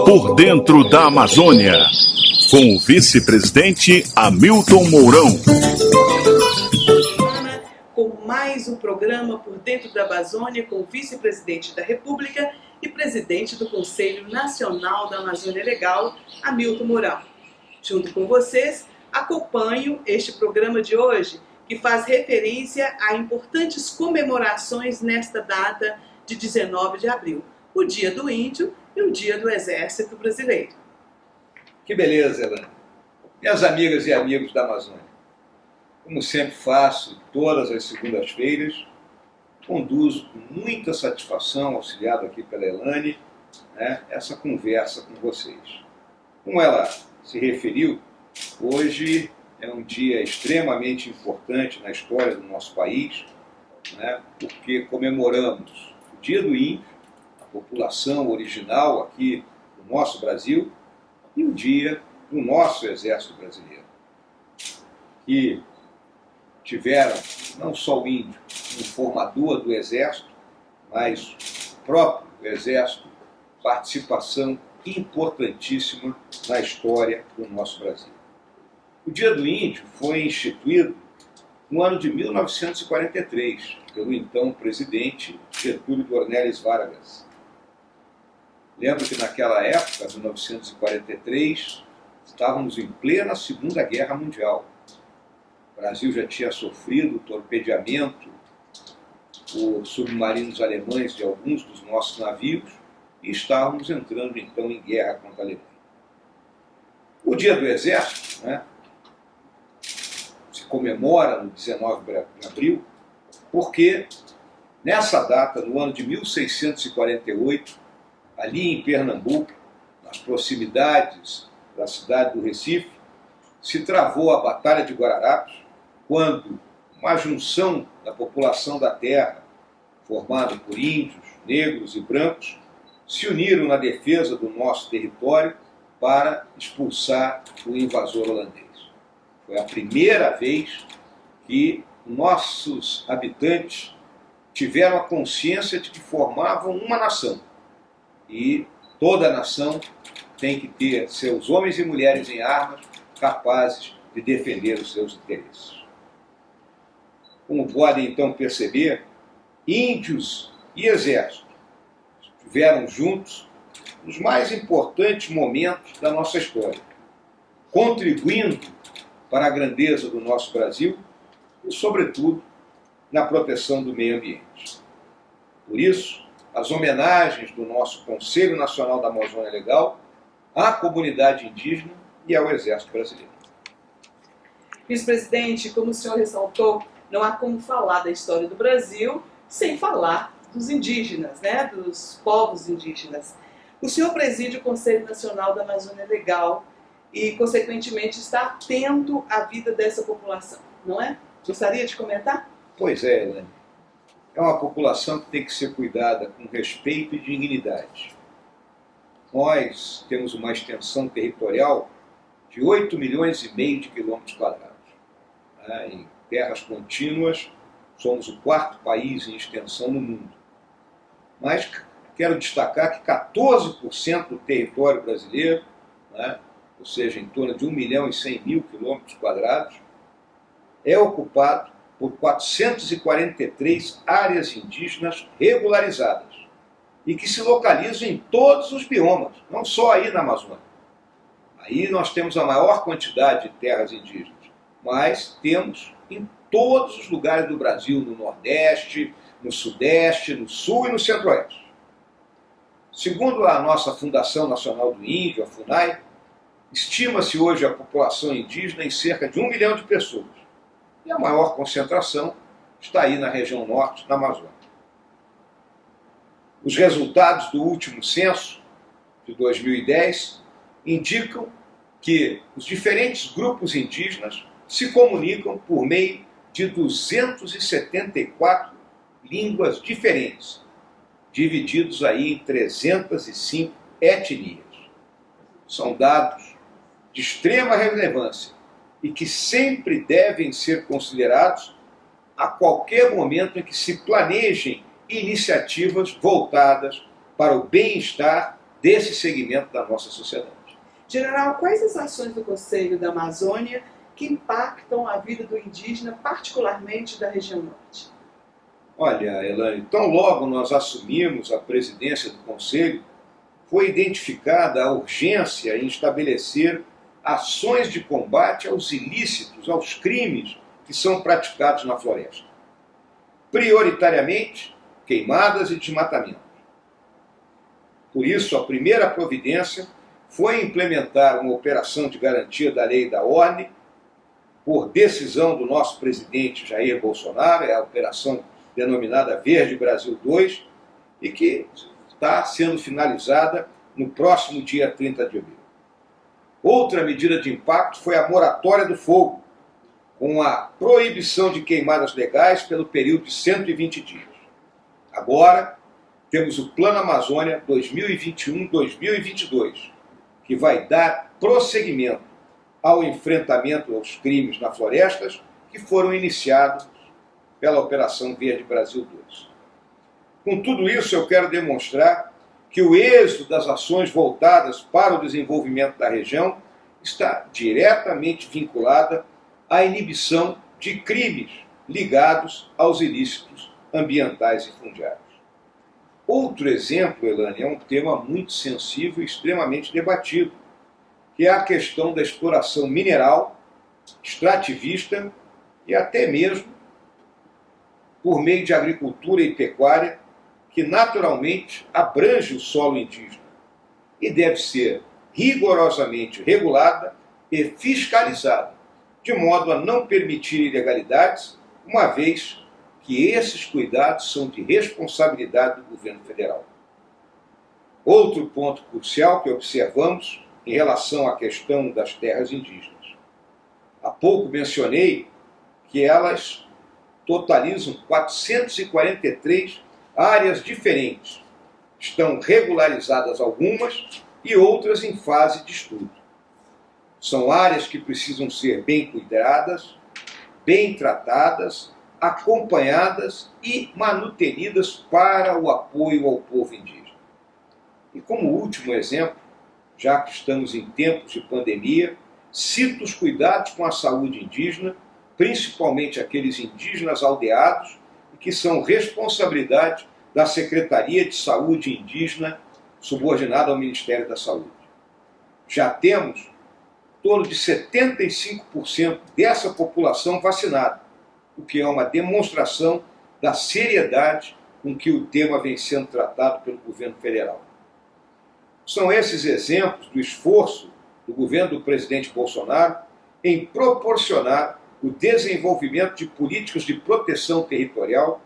Por dentro da Amazônia, com o vice-presidente Hamilton Mourão. Com mais um programa Por Dentro da Amazônia, com o vice-presidente da República e presidente do Conselho Nacional da Amazônia Legal, Hamilton Mourão. Junto com vocês, acompanho este programa de hoje, que faz referência a importantes comemorações nesta data de 19 de abril, o Dia do Índio e o Dia do Exército Brasileiro. Que beleza, Elane. Minhas amigas e amigos da Amazônia, como sempre faço, todas as segundas-feiras, conduzo com muita satisfação, auxiliado aqui pela Elane, essa conversa com vocês. Como ela se referiu, hoje é um dia extremamente importante na história do nosso país, porque comemoramos o Dia do Índio, a população original aqui do nosso Brasil, e o Dia do nosso Exército Brasileiro, que tiveram não só o índio como formador do Exército, mas o próprio Exército, participação importantíssima na história do nosso Brasil. O Dia do Índio foi instituído no ano de 1943, pelo então presidente Getúlio Dornelles Vargas. Lembro que naquela época, 1943, estávamos em plena Segunda Guerra Mundial. O Brasil já tinha sofrido torpedeamento por submarinos alemães de alguns dos nossos navios e estávamos entrando então em guerra contra a Alemanha. O Dia do Exército, se comemora no 19 de abril, porque nessa data, no ano de 1648, ali em Pernambuco, nas proximidades da cidade do Recife, se travou a Batalha de Guararapes, quando uma junção da população da terra, formada por índios, negros e brancos, se uniram na defesa do nosso território para expulsar o invasor holandês. Foi a primeira vez que nossos habitantes tiveram a consciência de que formavam uma nação. E toda nação tem que ter seus homens e mulheres em armas capazes de defender os seus interesses. Como podem então perceber, índios e exército estiveram juntos nos mais importantes momentos da nossa história, contribuindo para a grandeza do nosso Brasil e, sobretudo, na proteção do meio ambiente. Por isso, as homenagens do nosso Conselho Nacional da Amazônia Legal à comunidade indígena e ao Exército Brasileiro. Vice-presidente, como o senhor ressaltou, não há como falar da história do Brasil sem falar dos indígenas, dos povos indígenas. O senhor preside o Conselho Nacional da Amazônia Legal e, consequentemente, está atento à vida dessa população, não é? Gostaria de comentar? Pois é, Helene. É uma população que tem que ser cuidada com respeito e dignidade. Nós temos uma extensão territorial de 8,5 milhões de quilômetros quadrados. Em terras contínuas, somos o 4º país em extensão no mundo. Mas quero destacar que 14% do território brasileiro, ou seja, em torno de 1.100.000 quilômetros quadrados, é ocupado por 443 áreas indígenas regularizadas e que se localizam em todos os biomas, não só aí na Amazônia. Aí nós temos a maior quantidade de terras indígenas, mas temos em todos os lugares do Brasil, no Nordeste, no Sudeste, no Sul e no Centro-Oeste. Segundo a nossa Fundação Nacional do Índio, a FUNAI, estima-se hoje a população indígena em cerca de 1 milhão de pessoas. E a maior concentração está aí na região norte, na Amazônia. Os resultados do último censo, de 2010, indicam que os diferentes grupos indígenas se comunicam por meio de 274 línguas diferentes, divididos aí em 305 etnias. São dados de extrema relevância e que sempre devem ser considerados a qualquer momento em que se planejem iniciativas voltadas para o bem-estar desse segmento da nossa sociedade. General, quais as ações do Conselho da Amazônia que impactam a vida do indígena, particularmente da região norte? Olha, Elane, tão logo nós assumimos a presidência do Conselho, foi identificada a urgência em estabelecer ações de combate aos ilícitos, aos crimes que são praticados na floresta. Prioritariamente, queimadas e desmatamentos. Por isso, a primeira providência foi implementar uma operação de garantia da lei e da ordem, por decisão do nosso presidente Jair Bolsonaro, é a operação denominada Verde Brasil 2, e que está sendo finalizada no próximo dia 30 de abril. Outra medida de impacto foi a moratória do fogo, com a proibição de queimadas legais pelo período de 120 dias. Agora, temos o Plano Amazônia 2021-2022, que vai dar prosseguimento ao enfrentamento aos crimes nas florestas que foram iniciados pela Operação Verde Brasil 2. Com tudo isso, eu quero demonstrar que o êxito das ações voltadas para o desenvolvimento da região está diretamente vinculada à inibição de crimes ligados aos ilícitos ambientais e fundiários. Outro exemplo, Elane, é um tema muito sensível e extremamente debatido, que é a questão da exploração mineral, extrativista e até mesmo por meio de agricultura e pecuária, que naturalmente abrange o solo indígena e deve ser rigorosamente regulada e fiscalizada, de modo a não permitir ilegalidades, uma vez que esses cuidados são de responsabilidade do governo federal. Outro ponto crucial que observamos em relação à questão das terras indígenas. Há pouco mencionei que elas totalizam 443 áreas diferentes. Estão regularizadas algumas e outras em fase de estudo. São áreas que precisam ser bem cuidadas, bem tratadas, acompanhadas e manutenidas para o apoio ao povo indígena. E como último exemplo, já que estamos em tempos de pandemia, cito os cuidados com a saúde indígena, principalmente aqueles indígenas aldeados, que são responsabilidade da Secretaria de Saúde Indígena, subordinada ao Ministério da Saúde. Já temos em torno de 75% dessa população vacinada, o que é uma demonstração da seriedade com que o tema vem sendo tratado pelo governo federal. São esses exemplos do esforço do governo do presidente Bolsonaro em proporcionar o desenvolvimento de políticas de proteção territorial,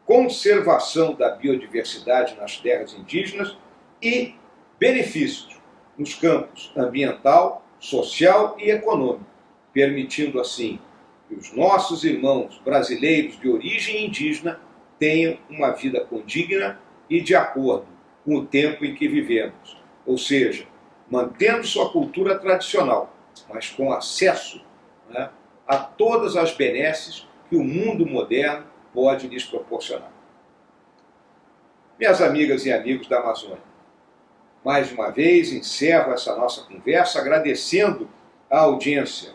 conservação da biodiversidade nas terras indígenas e benefícios nos campos ambiental, social e econômico, permitindo assim que os nossos irmãos brasileiros de origem indígena tenham uma vida condigna e de acordo com o tempo em que vivemos, ou seja, mantendo sua cultura tradicional, mas com acesso, né, a todas as benesses que o mundo moderno pode lhes proporcionar. Minhas amigas e amigos da Amazônia, mais uma vez encerro essa nossa conversa agradecendo a audiência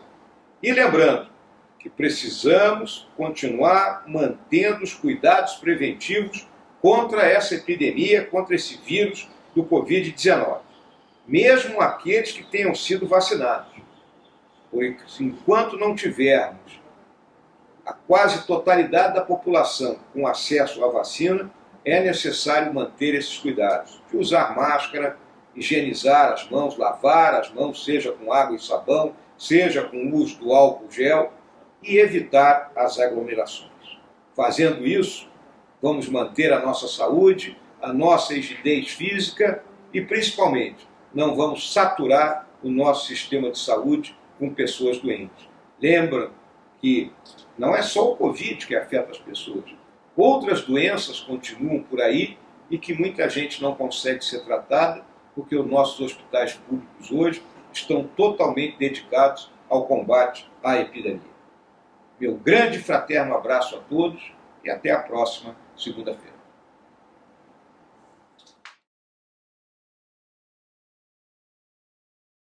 e lembrando que precisamos continuar mantendo os cuidados preventivos contra essa epidemia, contra esse vírus do Covid-19, mesmo aqueles que tenham sido vacinados. Pois enquanto não tivermos a quase totalidade da população com acesso à vacina, é necessário manter esses cuidados, de usar máscara, higienizar as mãos, lavar as mãos, seja com água e sabão, seja com o uso do álcool gel, e evitar as aglomerações. Fazendo isso, vamos manter a nossa saúde, a nossa rigidez física e, principalmente, não vamos saturar o nosso sistema de saúde com pessoas doentes. Lembra que não é só o Covid que afeta as pessoas. Outras doenças continuam por aí e que muita gente não consegue ser tratada porque os nossos hospitais públicos hoje estão totalmente dedicados ao combate à epidemia. Meu grande e fraterno abraço a todos e até a próxima segunda-feira.